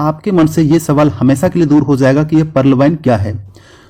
आपके मन से ये सवाल हमेशा के लिए दूर हो जाएगा कि ये पर्ल वाइन क्या है।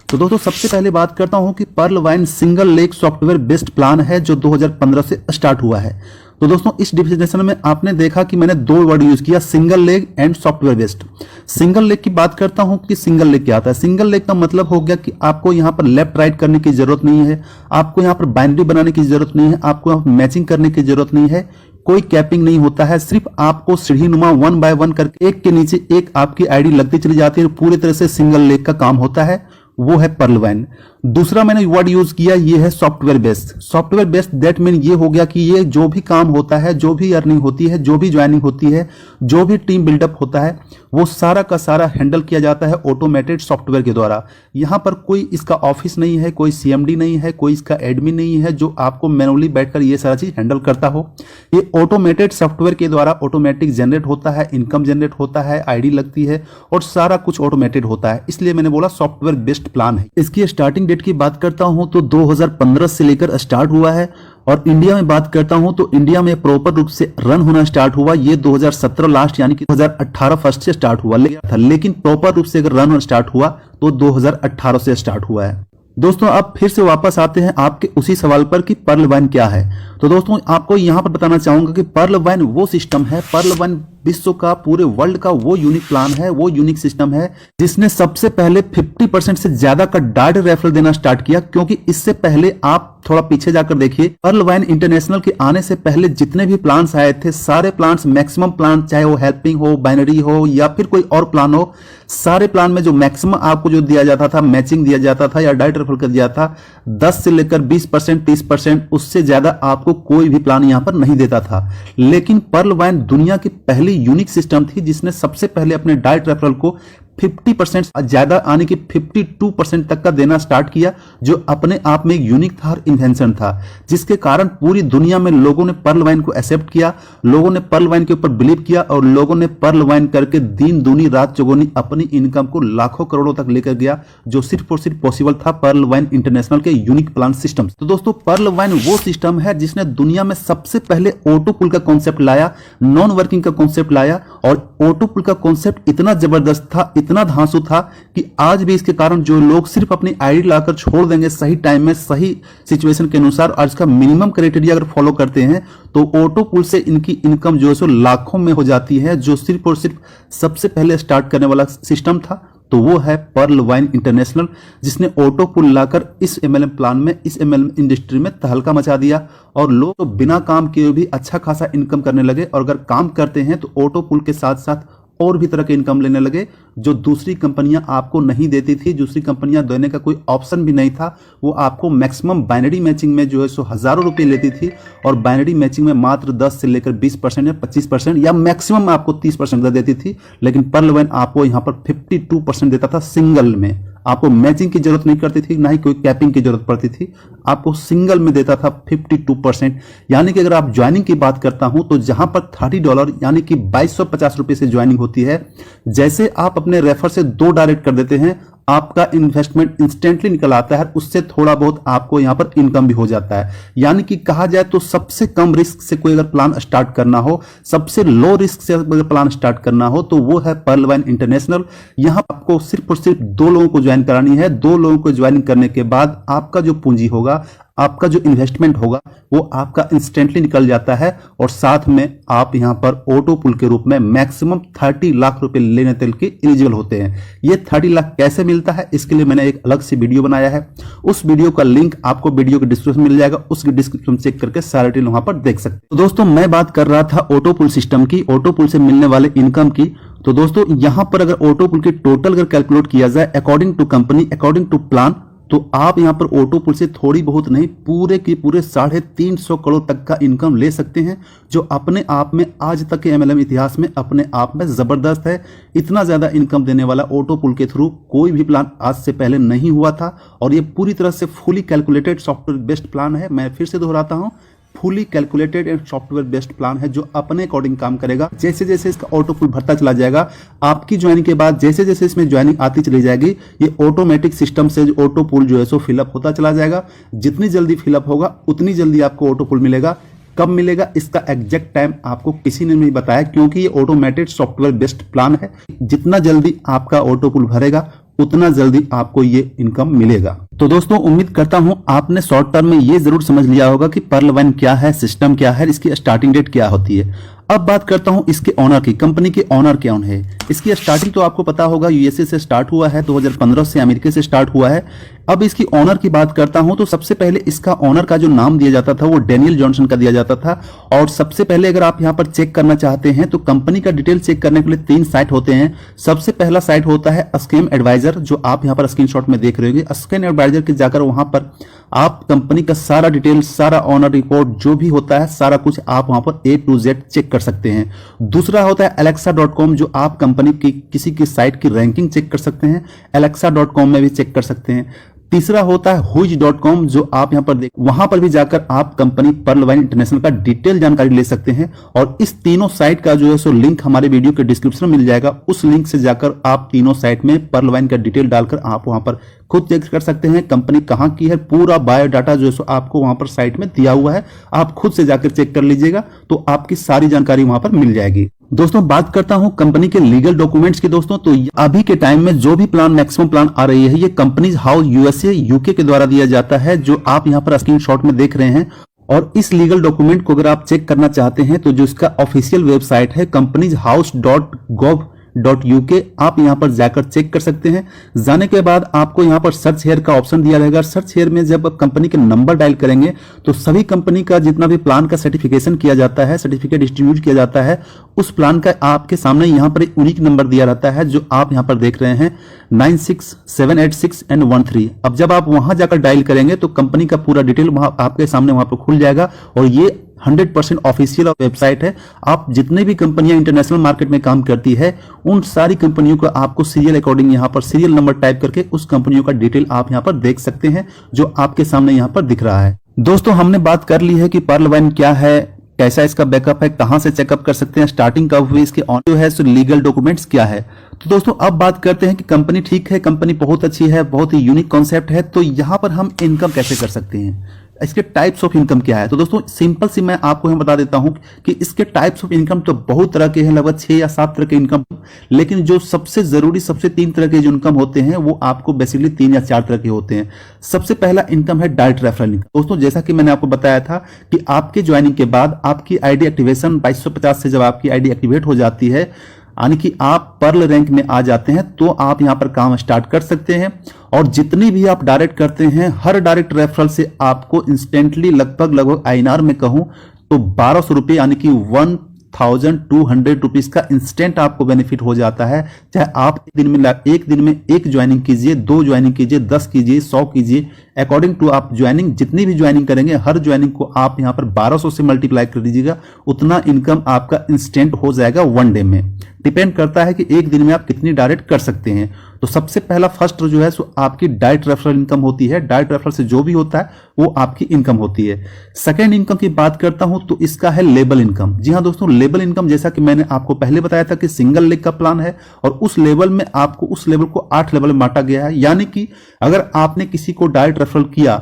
तो दोस्तों सबसे पहले बात करता हूं कि Pearlvine single leg software based plan है जो 2015 से स्टार्ट हुआ है। तो दोस्तों इस डिफिनेशन में आपने देखा कि मैंने दो वर्ड यूज किया, single leg and software based. Single leg की बात करता हूं कि सिंगल लेग क्या आता है। सिंगल लेग का मतलब हो गया कि आपको यहां पर लेफ्ट राइट करने की जरूरत नहीं है, आपको यहां पर बाइनरी बनाने की जरूरत नहीं है, आपको यहां पर मैचिंग करने की जरूरत नहीं है, कोई कैपिंग नहीं होता है। सिर्फ आपको सीढ़ी नुमा 1 बाय 1 करके एक के नीचे एक आपकी आईडी लगती चली जाती है, पूरी तरह से सिंगल लेग का काम होता है, वो है पर्ल वाइन। दूसरा मैंने वर्ड यूज किया ये है software based. Software based that mean ये हो गया कि ये जो भी काम होता है, जो भी अर्निंग होती है, जो भी ज्वाइनिंग होती है, जो भी टीम बिल्डअप होता है, वो सारा का सारा हैंडल किया जाता है ऑटोमेटेड सॉफ्टवेयर के द्वारा। यहां पर कोई इसका ऑफिस नहीं है, कोई सीएमडी नहीं है, कोई इसका एडमिन नहीं है जो आपको मैनुअली बैठकर ये सारा चीज हैंडल करता हो। ये ऑटोमेटेड सॉफ्टवेयर के द्वारा ऑटोमेटिक जनरेट होता है, इनकम जनरेट होता है, आईडी लगती है और सारा कुछ ऑटोमेटेड होता है, इसलिए मैंने बोला सॉफ्टवेयर बेस्ड प्लान है। इसकी स्टार्टिंग डेट की बात करता हूं तो 2015 से लेकर स्टार्ट हुआ है और इंडिया में बात करता हूं तो इंडिया में प्रॉपर रूप से रन होना स्टार्ट हुआ ये 2017 लास्ट यानी कि 2018 फर्स्ट से स्टार्ट हुआ था, लेकिन प्रॉपर रूप से अगर रन होना स्टार्ट हुआ तो 2018 से स्टार्ट हुआ है। दोस्तों अब फिर से वापस आते हैं आपके उसी सवाल पर कि पर्ल वाइन क्या है। तो दोस्तों आपको यहां पर बताना चाहूंगा कि पर्ल वाइन वो सिस्टम है, पर्ल वाइन विश्व का, पूरे वर्ल्ड का वो यूनिक प्लान है, वो यूनिक सिस्टम है जिसने सबसे पहले 50% से ज्यादा का डायरेक्ट रेफरल देना स्टार्ट किया। क्योंकि इससे पहले आप थोड़ा पीछे जाकर देखिए, पर्ल वाइन इंटरनेशनल के आने से पहले जितने भी प्लान्स आए थे, सारे प्लान्स, मैक्सिमम प्लान, चाहे वो हेल्पिंग हो, बाइनरी हो या फिर कोई और प्लान हो, सारे प्लान में जो मैक्सिमम आपको जो दिया जाता था, मैचिंग दिया जाता था या डायरेक्ट रेफरल कर दिया था, 10 से लेकर 20%, 30%, उससे ज्यादा आपको कोई भी प्लान यहां पर नहीं देता था। लेकिन पर्ल वाइन दुनिया की पहली यूनिक सिस्टम थी जिसने सबसे पहले अपने डायरेक्ट रेफरल को 50% ज्यादा आने की 52% तक का देना स्टार्ट किया, जो अपने आप में एक यूनिक था और इन्वेंशन था, जिसके कारण पूरी दुनिया में लोगों ने पर्ल वाइन को एक्सेप्ट किया, लोगों ने पर्ल वाइन के ऊपर बिलीव किया और लोगों ने पर्ल वाइन करके दिन दूनी रात चौगुनी अपनी इनकम को लाखों करोड़ों तक लेकर गया, जो सिर्फ और सिर्फ पॉसिबल था पर्ल वाइन इंटरनेशनल के यूनिक प्लान सिस्टम। तो दोस्तों पर्ल वाइन वो सिस्टम है जिसने दुनिया में सबसे पहले ऑटो पुल का कॉन्सेप्ट लाया, नॉन वर्किंग का कॉन्सेप्ट लाया और ऑटो पुल का कॉन्सेप्ट इतना जबरदस्त था, इतना धांसू था कि आज भी इसके कारण जो लोग सिर्फ अपनी आईडी लाकर छोड़ देंगे सही टाइम में, सही सिचुएशन के अनुसार, और इसका मिनिमम क्राइटेरिया अगर फॉलो करते हैं तो ऑटो पुल से इनकी इनकम जो है सो लाखों में हो जाती है, जो सिर्फ और सिर्फ सबसे पहले स्टार्ट करने वाला सिस्टम था। तो वो है पर्ल वाइन इंटरनेशनल, जिसने ऑटो पुल लाकर इस एमएलएम प्लान में, इस एमएलएम इंडस्ट्री में तहलका मचा दिया और लोग तो बिना काम किए भी अच्छा खासा इनकम करने लगे, और अगर काम करते हैं तो ऑटो पुल के साथ साथ और भी तरह के इनकम लेने लगे, जो दूसरी कंपनियां आपको नहीं देती थी, दूसरी कंपनियां देने का कोई ऑप्शन भी नहीं था। वो आपको मैक्सिमम बाइनरी मैचिंग में जो है सो हजारों रुपए लेती थी और बाइनरी मैचिंग में मात्र 10 से लेकर 20% या 25% या मैक्सिमम आपको 30% देती थी। लेकिन पर्ल वाइन आपको यहां पर 52% देता था सिंगल में। आपको मैचिंग की जरूरत नहीं करती थी, ना ही कोई कैपिंग की जरूरत पड़ती थी, आपको सिंगल में देता था 52%। यानी कि अगर आप ज्वाइनिंग की बात करता हूं तो जहां पर $30 यानी कि 2250 रुपए से ज्वाइनिंग होती है, जैसे आप अपने रेफर से 2 डायरेक्ट कर देते हैं, आपका इन्वेस्टमेंट इंस्टेंटली निकल आता है, उससे थोड़ा बहुत आपको यहां पर इनकम भी हो जाता है। यानी कि कहा जाए तो सबसे कम रिस्क से कोई अगर प्लान स्टार्ट करना हो, सबसे लो रिस्क से अगर प्लान स्टार्ट करना हो तो वो है पर्ल वाइन इंटरनेशनल। यहां आपको सिर्फ और सिर्फ 2 लोगों को ज्वाइन करानी है। 2 लोगों को ज्वाइन करने के बाद आपका जो पूंजी होगा, आपका जो इन्वेस्टमेंट होगा, वो आपका इंस्टेंटली निकल जाता है और साथ में आप यहां पर ऑटो पुल के रूप में मैक्सिमम 30 लाख रुपए लेने तक के एलिजिबल होते हैं। ये 30 लाख कैसे मिलता है, इसके लिए मैंने एक अलग से वीडियो बनाया है। उस वीडियो का लिंक आपको वीडियो के डिस्क्रिप्शन में मिल जाएगा, उसके डिस्क्रिप्शन चेक करके सारे डिटेल वहां पर देख सकते हैं। तो दोस्तों मैं बात कर रहा था ऑटो पुल सिस्टम की, ऑटो पुल से मिलने वाले इनकम की। तो दोस्तों यहां पर अगर ऑटो पुल की टोटल अगर कैलकुलेट किया जाए according to company, according to plan, तो आप यहां पर ऑटो पुल से थोड़ी बहुत नहीं, पूरे की पूरे 350 करोड़ तक का इनकम ले सकते हैं, जो अपने आप में आज तक के एमएलएम इतिहास में अपने आप में जबरदस्त है। इतना ज्यादा इनकम देने वाला ऑटो पुल के थ्रू कोई भी प्लान आज से पहले नहीं हुआ था और ये पूरी तरह से fully calculated software based plan है। मैं फिर से दोहराता हूं, fully calculated and software based plan है जो अपने अकॉर्डिंग काम करेगा। जैसे जैसे इसका ऑटो पुल भरता चला जाएगा, आपकी ज्वाइनिंग के बाद जैसे जैसे इसमें ज्वाइनिंग आती चली जाएगी, ये ऑटोमेटिक सिस्टम से ऑटो पुल जो है सो फिलअप होता चला जाएगा। जितनी जल्दी फिलअप होगा उतनी जल्दी आपको ऑटो पुल मिलेगा। कब मिलेगा इसका एग्जैक्ट टाइम आपको किसी ने नहीं बताया, क्योंकि ये ऑटोमेटेड सॉफ्टवेयर बेस्ड प्लान है। जितना जल्दी आपका ऑटो पुल भरेगा उतना जल्दी आपको ये इनकम मिलेगा। तो दोस्तों उम्मीद करता हूं आपने शॉर्ट टर्म में ये जरूर समझ लिया होगा कि पर्ल वाइन क्या है, सिस्टम क्या है, इसकी स्टार्टिंग डेट क्या होती है। अब बात करता हूं इसके ऑनर की, कंपनी के ऑनर कौन है। इसकी स्टार्टिंग तो आपको पता होगा यूएसए से स्टार्ट हुआ है, 2015 से अमेरिका से स्टार्ट हुआ है। अब इसकी ऑनर की बात करता हूं तो सबसे पहले इसका ऑनर का जो नाम दिया जाता था वो डैनियल जॉनसन का दिया जाता था। और सबसे पहले अगर आप यहां पर चेक करना चाहते हैं तो कंपनी का डिटेल चेक करने के लिए 3 साइट होते हैं। सबसे पहला साइट होता है स्कैम एडवाइजर, जो आप यहां पर स्क्रीनशॉट में देख रहे होंगे। स्कैम एडवाइजर के जाकर वहां पर आप कंपनी का सारा डिटेल, सारा ऑनर रिपोर्ट जो भी होता है, सारा कुछ आप वहां पर A to Z चेक कर सकते हैं। दूसरा होता है alexa.com, जो आप कंपनी की किसी की साइट की रैंकिंग चेक कर सकते हैं, alexa.com में भी चेक कर सकते हैं। तीसरा होता है huiz.com, जो आप यहां पर वहां पर भी जाकर आप कंपनी पर्ल वाइन इंटरनेशनल का डिटेल जानकारी ले सकते हैं। और इस तीनों साइट का जो है सो लिंक हमारे वीडियो के डिस्क्रिप्शन में मिल जाएगा। उस लिंक से जाकर आप तीनों साइट में पर्ल वाइन का डिटेल डालकर आप वहां पर खुद चेक कर सकते हैं कंपनी कहां की है। पूरा बायोडाटा जो है सो आपको वहां पर साइट में दिया हुआ है, आप खुद से जाकर चेक कर लीजिएगा तो आपकी सारी जानकारी वहां पर मिल जाएगी। दोस्तों बात करता हूं कंपनी के लीगल डॉक्यूमेंट्स की। दोस्तों तो अभी के टाइम में जो भी प्लान, मैक्सिमम प्लान आ रही है, ये कंपनीज हाउस यूएसए यूके के द्वारा दिया जाता है, जो आप यहां पर स्क्रीनशॉट में देख रहे हैं। और इस लीगल डॉक्यूमेंट को अगर आप चेक करना चाहते हैं तो जो इसका ऑफिशियल वेबसाइट है companieshouse.gov.uk, आप यहां पर जाकर चेक कर सकते हैं। जाने के बाद आपको यहां पर सर्च हेयर का ऑप्शन दिया रहेगा। सर्च हेयर में जब आप कंपनी के नंबर डायल करेंगे तो सभी कंपनी का जितना भी प्लान का सर्टिफिकेशन किया जाता है, सर्टिफिकेट डिस्ट्रीब्यूट किया जाता है, उस प्लान का आपके सामने यहां पर एक यूनिक नंबर दिया रहता है, जो आप यहां पर देख रहे हैं 96786 एंड 13। अब जब आप वहां जाकर डायल करेंगे तो कंपनी का पूरा डिटेल वहां आपके सामने वहां पर खुल जाएगा। और ये 100% ऑफिशियल वेबसाइट है। आप जितने भी कंपनियां इंटरनेशनल मार्केट में काम करती है, उन सारी कंपनियों को आपको सीरियल अकॉर्डिंग यहां पर सीरियल नंबर टाइप करके उस कंपनियों का डिटेल आप यहां पर देख सकते हैं, जो आपके सामने यहां पर दिख रहा है। दोस्तों हमने बात कर ली है कि पर्ल वाइन क्या है, कैसा इसका बैकअप है, कहां से चेकअप कर सकते हैं, स्टार्टिंग कब हुई, इसके ऑन जो है सो लीगल डॉक्यूमेंट्स क्या है। तो दोस्तों अब बात करते हैं कि कंपनी ठीक है, कंपनी बहुत अच्छी है, बहुत ही यूनिक कॉन्सेप्ट है, तो यहां पर हम इनकम कैसे कर सकते हैं, इसके टाइप्स ऑफ इनकम क्या है। तो दोस्तों सिंपल सी मैं आपको यहाँ बता देता हूं कि इसके टाइप्स ऑफ इनकम तो बहुत तरह के हैं, लगभग 6 या 7 तरह के इनकम। लेकिन जो सबसे जरूरी, सबसे 3 तरह के जो इनकम होते हैं वो आपको बेसिकली 3 या 4 तरह के होते हैं। सबसे पहला इनकम है डायरेक्ट रेफरल इनकम। दोस्तों जैसा कि मैंने आपको बताया था कि आपके ज्वाइनिंग के बाद आपकी आईडी एक्टिवेशन 2250 से जब आपकी आईडी एक्टिवेट हो जाती है, यानी कि आप पर्ल रैंक में आ जाते हैं, तो आप यहां पर काम स्टार्ट कर सकते हैं। और जितनी भी आप डायरेक्ट करते हैं, हर डायरेक्ट रेफरल से आपको इंस्टेंटली लगभग INR में कहूं तो 1200 रुपये, यानी कि 1200 रुपीज का इंस्टेंट आपको बेनिफिट हो जाता है। चाहे आप एक दिन में 1 ज्वाइनिंग कीजिए, 2 ज्वाइनिंग कीजिए, 10 कीजिए, 100 कीजिए, अकॉर्डिंग टू आप ज्वाइनिंग, जितनी भी ज्वाइनिंग करेंगे हर ज्वाइनिंग को आप यहां पर 1200 से मल्टीप्लाई कर दीजिएगा, उतना इनकम आपका इंस्टेंट हो जाएगा 1 डे में। डिपेंड करता है कि एक दिन में आप कितनी डायरेक्ट कर सकते हैं। तो सबसे पहला फर्स्ट जो है सो आपकी डायरेक्ट रेफरल इनकम होती है। डायरेक्ट रेफरल से जो भी होता है वो आपकी इनकम होती है। सेकेंड इनकम की बात करता हूं तो इसका है लेबल इनकम। जी हां दोस्तों, लेबल इनकम जैसा कि मैंने आपको पहले बताया था कि सिंगल लेग का प्लान है और उस लेवल में आपको उस लेवल को 8 लेवल में बांटा गया है। यानी कि अगर आपने किसी को डायरेक्ट रेफरल किया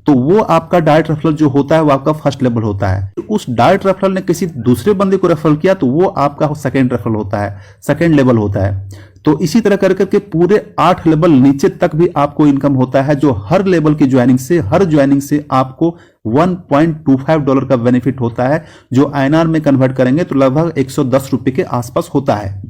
तो वो आपका डायरेक्ट रेफरल जो होता है वो आपका फर्स्ट लेवल होता है। तो उस डायरेक्ट रेफरल ने किसी दूसरे बंदे को रेफरल किया तो वो आपका सेकेंड रेफरल होता है, सेकेंड लेवल होता है। तो इसी तरह कर करके पूरे 8 लेवल नीचे तक भी आपको इनकम होता है, जो हर लेवल की ज्वाइनिंग से, हर ज्वाइनिंग से आपको $1.25 का बेनिफिट होता है, जो INR में कन्वर्ट करेंगे तो लगभग 110 रुपए के आसपास होता है।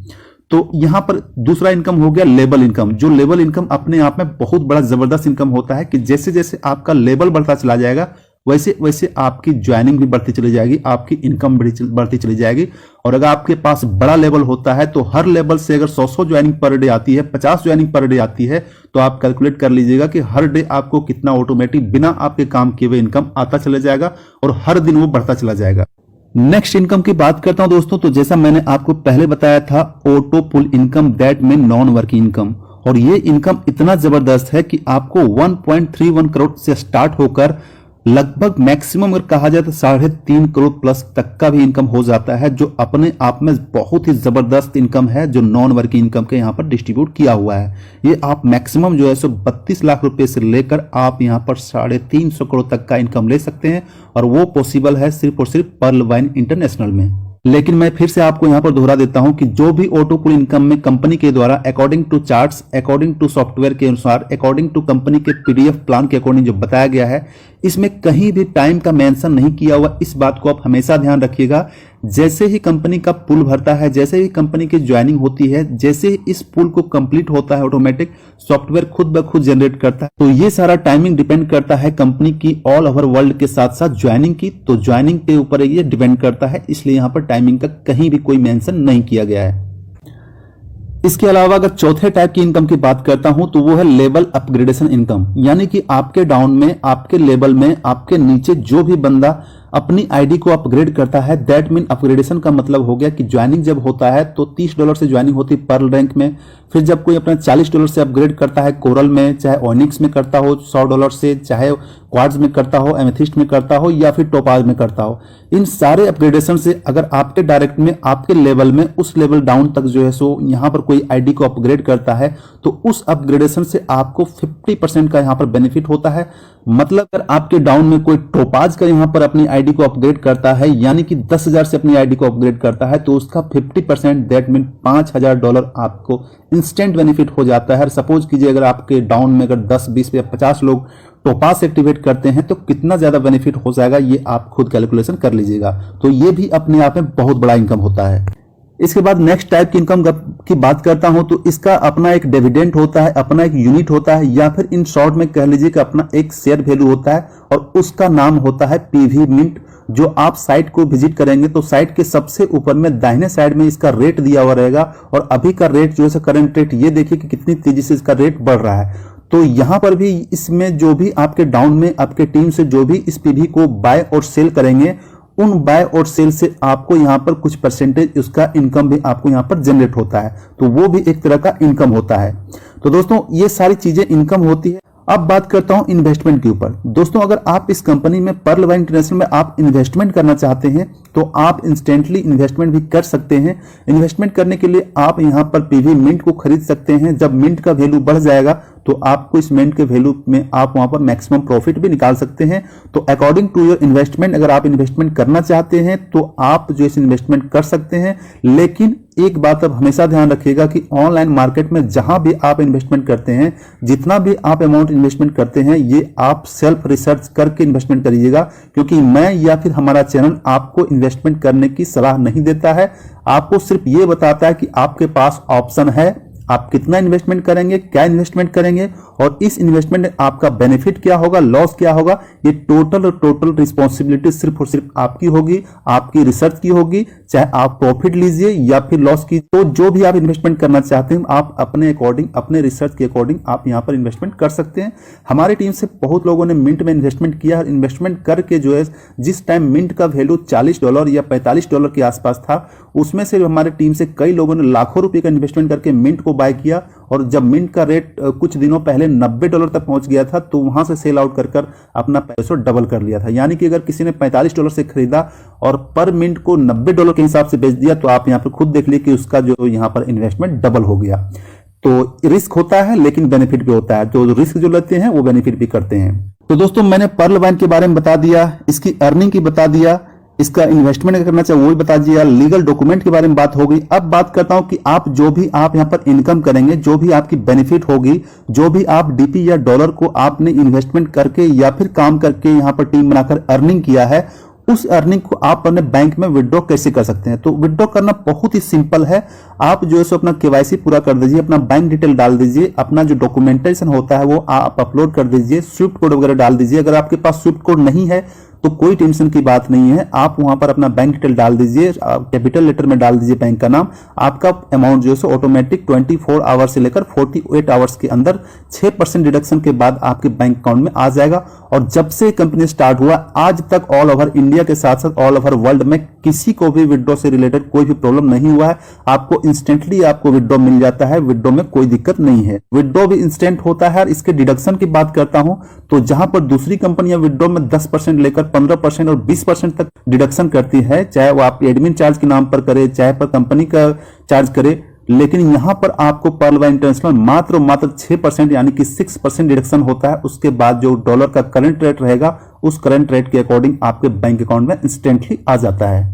तो यहां पर दूसरा इनकम हो गया लेवल इनकम। जो लेवल इनकम अपने आप में बहुत बड़ा जबरदस्त इनकम होता है कि जैसे जैसे आपका लेवल बढ़ता चला जाएगा वैसे वैसे आपकी ज्वाइनिंग भी बढ़ती चली जाएगी, आपकी इनकम बढ़ती चली जाएगी। और अगर आपके पास बड़ा लेवल होता है तो हर लेवल से अगर 100 ज्वाइनिंग पर डे आती है, 50 ज्वाइनिंग पर डे आती है, तो आप कैलकुलेट कर लीजिएगा कि हर डे आपको कितना ऑटोमेटिक बिना आपके काम किए हुए इनकम आता चला जाएगा और हर दिन वो बढ़ता चला जाएगा। नेक्स्ट इनकम की बात करता हूं दोस्तों, तो जैसा मैंने आपको पहले बताया था, auto pool income, that mean non working income. और ये इनकम इतना जबरदस्त है कि आपको 1.31 करोड़ से स्टार्ट होकर लगभग मैक्सिमम अगर कहा जाए तो 3.5 करोड़ प्लस तक का भी इनकम हो जाता है, जो अपने आप में बहुत ही जबरदस्त इनकम है, जो नॉन वर्किंग इनकम के यहाँ पर डिस्ट्रीब्यूट किया हुआ है। ये आप मैक्सिमम जो है सो 32 लाख रुपए से लेकर आप यहाँ पर 350 करोड़ तक का इनकम ले सकते हैं, और वो पॉसिबल है सिर्फ और सिर्फ पर्ल वाइन इंटरनेशनल में। लेकिन मैं फिर से आपको यहां पर दोहरा देता हूं कि जो भी ऑटो पूल इनकम में कंपनी के द्वारा according to charts, according to software के अनुसार, अकॉर्डिंग टू कंपनी के पीडीएफ प्लान के अकॉर्डिंग जो बताया गया है, इसमें कहीं भी टाइम का मेंशन नहीं किया हुआ। इस बात को आप हमेशा ध्यान रखिएगा। जैसे ही कंपनी का पुल भरता है, जैसे ही कंपनी की ज्वाइनिंग होती है, जैसे ही इस पुल को कंप्लीट होता है, ऑटोमेटिक सॉफ्टवेयर खुद ब खुद जनरेट करता है। तो ये सारा टाइमिंग डिपेंड करता है कंपनी की ऑल ओवर वर्ल्ड के साथ साथ ज्वाइनिंग की। तो ज्वाइनिंग के ऊपर ये डिपेंड करता है, इसलिए यहाँ पर टाइमिंग का कहीं भी कोई मेंशन नहीं किया गया है। इसके अलावा अगर चौथे टाइप की इनकम की बात करता हूं तो वो है लेवल अपग्रेडेशन इनकम, यानी कि आपके डाउन में, आपके लेवल में, आपके नीचे जो भी बंदा अपनी आईडी को अपग्रेड करता है, दैट मीन अपग्रेडेशन का मतलब हो गया कि ज्वाइनिंग जब होता है तो $30 से ज्वाइनिंग होती है पर्ल रैंक में। फिर जब कोई अपना $40 से अपग्रेड करता है कोरल में, चाहे ओनिक्स में करता हो $100 से, चाहे क्वार्ट्ज में करता हो, एमेथिस्ट में करता हो, या फिर टोपाज में करता हो, इन सारे अपग्रेडेशन से अगर आपके डायरेक्ट में, आपके लेवल में, उस लेवल डाउन तक जो है सो यहाँ पर कोई आईडी को अपग्रेड करता है, तो उस अपग्रेडेशन से आपको 50% का यहाँ पर बेनिफिट होता है। मतलब अगर आपके डाउन में कोई टोपाज का यहाँ पर अपनी आईडी को अपग्रेड करता है, यानी कि 10,000 से अपनी आईडी को अपग्रेड करता है, तो उसका 50% दैट मीन $5,000 आपको इंस्टेंट बेनिफिट हो जाता है। सपोज कीजिए अगर आपके डाउन में अगर 10, 20 या 50 लोग टोपास एक्टिवेट करते हैं तो कितना ज्यादा बेनिफिट हो जाएगा, ये आप खुद कैलकुलेशन कर लीजिएगा। तो ये भी अपने आप में बहुत बड़ा इनकम होता है। इसके बाद नेक्स्ट टाइप की इनकम की बात करता हूं तो इसका अपना एक डिविडेंड होता है, अपना एक यूनिट होता है, या फिर इन शॉर्ट में कह लीजिए कि अपना एक शेयर वैल्यू होता है, और उसका नाम होता है पीवी मिंट। जो आप साइट को विजिट करेंगे तो साइट के सबसे ऊपर में दाहिने साइड में इसका रेट दिया हुआ रहेगा, और अभी का रेट जो है करंट रेट, ये देखिए कि कितनी तेजी से इसका रेट बढ़ रहा है। तो यहां पर भी इसमें जो भी आपके डाउन में आपके टीम से जो भी इस पीवी को बाय और सेल करेंगे, उन बाय और सेल से आपको यहां पर कुछ परसेंटेज उसका इनकम भी आपको यहां पर जनरेट होता है, तो वो भी एक तरह का इनकम होता है। तो दोस्तों ये सारी चीजें इनकम होती है। अब बात करता हूं इन्वेस्टमेंट के ऊपर। दोस्तों अगर आप इस कंपनी में पर्ल वाइन इंटरनेशनल में आप इन्वेस्टमेंट करना चाहते हैं तो आप इंस्टेंटली इन्वेस्टमेंट भी कर सकते हैं। इन्वेस्टमेंट करने के लिए आप यहां पर पीवी मिंट को खरीद सकते हैं। जब मिंट का वैल्यू बढ़ जाएगा तो आपको इस मिंट के वैल्यू में आप वहां पर मैक्सिमम प्रॉफिट भी निकाल सकते हैं। तो अकॉर्डिंग टू योर इन्वेस्टमेंट, अगर आप इन्वेस्टमेंट करना चाहते हैं तो आप जो इस इन्वेस्टमेंट कर सकते हैं। लेकिन एक बात अब हमेशा ध्यान रखिएगा कि ऑनलाइन मार्केट में जहां भी आप इन्वेस्टमेंट करते हैं, जितना भी आप अमाउंट इन्वेस्टमेंट करते हैं, ये आप सेल्फ रिसर्च करके इन्वेस्टमेंट करिएगा, क्योंकि मैं या फिर हमारा चैनल आपको इन्वेस्टमेंट करने की सलाह नहीं देता है। आपको सिर्फ ये बताता है कि आपके पास ऑप्शन है, आप कितना इन्वेस्टमेंट करेंगे, क्या इन्वेस्टमेंट करेंगे, और इस इन्वेस्टमेंट में आपका बेनिफिट क्या होगा, लॉस क्या होगा, ये टोटल रिस्पॉन्सिबिलिटी सिर्फ और सिर्फ आपकी होगी, आपकी रिसर्च की होगी। चाहे आप प्रॉफिट लीजिए या फिर लॉस की, तो जो भी आप इन्वेस्टमेंट करना चाहते हैं आप अपने अकॉर्डिंग, अपने रिसर्च के अकॉर्डिंग आप यहां पर इन्वेस्टमेंट कर सकते हैं। हमारी टीम से बहुत लोगों ने मिंट में इन्वेस्टमेंट किया, इन्वेस्टमेंट करके जो है जिस टाइम मिंट का वैल्यू $40 या $45 के आसपास था, उसमें से हमारी टीम से कई लोगों ने लाखों रुपए का इन्वेस्टमेंट करके मिंट को बाय किया, और जब मिंट का रेट कुछ दिनों पहले $90 तक पहुंच गया था तो वहां से सेल आउट कर अपना पैसा डबल कर लिया था। यानी कि अगर किसी ने $45 से खरीदा और पर मिंट को $90 के हिसाब से बेच दिया, तो आप यहां पर खुद देख लीजिए कि उसका जो यहां पर इन्वेस्टमेंट डबल हो गया। तो रिस्क होता है लेकिन बेनिफिट भी होता है, तो रिस्क जो लेते हैं वो बेनिफिट भी करते हैं। तो दोस्तों मैंने पर्ल वाइन के बारे में बता दिया, इसकी अर्निंग की बता दिया, इसका इन्वेस्टमेंट करना चाहिए वो भी बता दिया, लीगल डॉक्यूमेंट के बारे में बात हो गई। अब बात करता हूं कि आप जो भी आप यहां पर इनकम करेंगे, जो भी आपकी बेनिफिट होगी, जो भी आप डीपी या डॉलर को आपने इन्वेस्टमेंट करके या फिर काम करके यहां पर टीम बनाकर अर्निंग किया है, उस अर्निंग को आप अपने बैंक में विड्रॉ कैसे कर सकते हैं। तो विड्रॉ करना बहुत ही सिंपल है। आप जो है सो अपना केवाईसी पूरा कर दीजिए, अपना बैंक डिटेल डाल दीजिए, अपना जो डॉक्यूमेंटेशन होता है वो आप अपलोड कर दीजिए, स्विफ्ट कोड वगैरह डाल दीजिए। अगर आपके पास स्विफ्ट कोड नहीं है तो कोई टेंशन की बात नहीं है। आप वहां पर अपना बैंक डिटेल डाल दीजिए, कैपिटल लेटर में डाल दीजिए बैंक का नाम, आपका अमाउंट जो है ऑटोमेटिक 24 आवर से लेकर 48 आवर्स के अंदर 6% डिडक्शन के बाद आपके बैंक अकाउंट में आ जाएगा। और जब से कंपनी स्टार्ट हुआ आज तक ऑल ओवर इंडिया के साथ साथ ऑल ओवर वर्ल्ड में किसी को भी विड्रॉ से रिलेटेड कोई भी प्रॉब्लम नहीं हुआ है। आपको इंस्टेंटली आपको विड्रॉ मिल जाता है, विड्रॉ में कोई दिक्कत नहीं है, विड्रॉ भी इंस्टेंट होता है। और इसके डिडक्शन की बात करता हूं तो जहां पर दूसरी कंपनियां विड्रॉ में 10% लेकर 15% और 20% तक डिडक्शन करती है, चाहे वो आप एडमिन चार्ज के नाम पर करे, चाहे पर कंपनी का चार्ज करे, लेकिन यहां पर आपको पर्ल वाइन इंटरनेशनल मात्र 6% यानी कि 6% डिडक्शन होता है। उसके बाद जो डॉलर का करंट रेट रहेगा उस करंट रेट के अकॉर्डिंग आपके बैंक अकाउंट में इंस्टेंटली आ जाता है।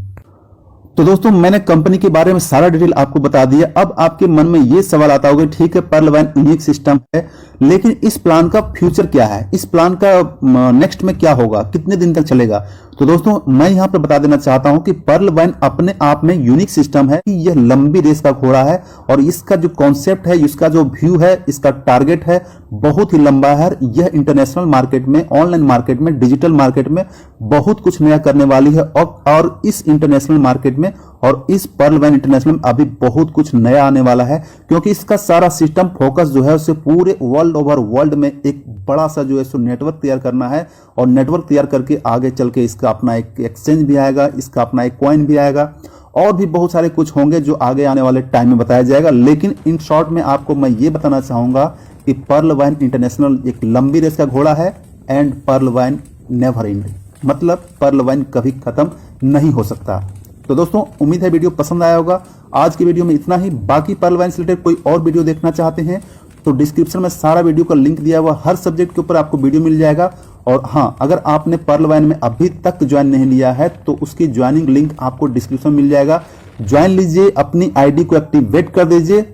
तो दोस्तों मैंने कंपनी के बारे में सारा डिटेल आपको बता दिया। अब आपके मन में ये सवाल आता होगा, ठीक है पर्ल वाइन यूनिक सिस्टम है, लेकिन इस प्लान का फ्यूचर क्या है, इस प्लान का नेक्स्ट में क्या होगा, कितने दिन तक चलेगा। तो दोस्तों मैं यहां पर बता देना चाहता हूं कि पर्ल वाइन अपने आप में यूनिक सिस्टम है, यह लंबी रेस का घोड़ा है और इसका जो कॉन्सेप्ट है, इसका जो व्यू है, इसका टारगेट है बहुत ही लंबा है। यह इंटरनेशनल मार्केट में, ऑनलाइन मार्केट में, डिजिटल मार्केट में बहुत कुछ नया करने वाली है। और इस इंटरनेशनल मार्केट में और इस पर्ल वाइन इंटरनेशनल में अभी बहुत कुछ नया आने वाला है, क्योंकि इसका सारा सिस्टम फोकस जो है उसे पूरे वर्ल्ड ओवर वर्ल्ड में एक बड़ा सा जो है सो नेटवर्क तैयार करना है। और नेटवर्क तैयार करके आगे चल के इसका अपना एक एक्सचेंज भी आएगा, इसका अपना एक कॉइन भी आएगा और भी बहुत सारे कुछ होंगे जो आगे आने वाले टाइम में बताया जाएगा। लेकिन इन शॉर्ट में आपको मैं ये बताना चाहूंगा कि पर्ल वाइन इंटरनेशनल एक लंबी रेस का घोड़ा है and pearl wine never and, मतलब पर्ल वाइन कभी खत्म नहीं हो सकता। तो दोस्तों उम्मीद है वीडियो पसंद आया होगा। आज की वीडियो में इतना ही। बाकी पर्ल वाइन से रिलेटेड कोई और वीडियो देखना चाहते हैं तो डिस्क्रिप्शन में सारा वीडियो का लिंक दिया हुआ, हर सब्जेक्ट के ऊपर आपको वीडियो मिल जाएगा। और हाँ, अगर आपने पर्ल वाइन में अभी तक ज्वाइन नहीं लिया है तो उसकी ज्वाइनिंग लिंक आपको डिस्क्रिप्शन में मिल जाएगा। ज्वाइन लीजिए, अपनी आईडी को एक्टिवेट कर दीजिए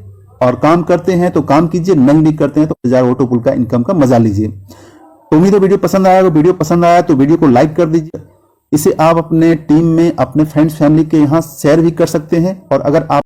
और काम करते हैं तो काम कीजिए, नहीं भी करते हैं तो 1000 ऑटो पुल का इनकम का मजा लीजिए। तो उम्मीद है वीडियो पसंद आया। वीडियो पसंद आया तो वीडियो को लाइक कर दीजिए। इसे आप अपने टीम में, अपने फ्रेंड्स फैमिली के यहाँ शेयर भी कर सकते हैं। और अगर आप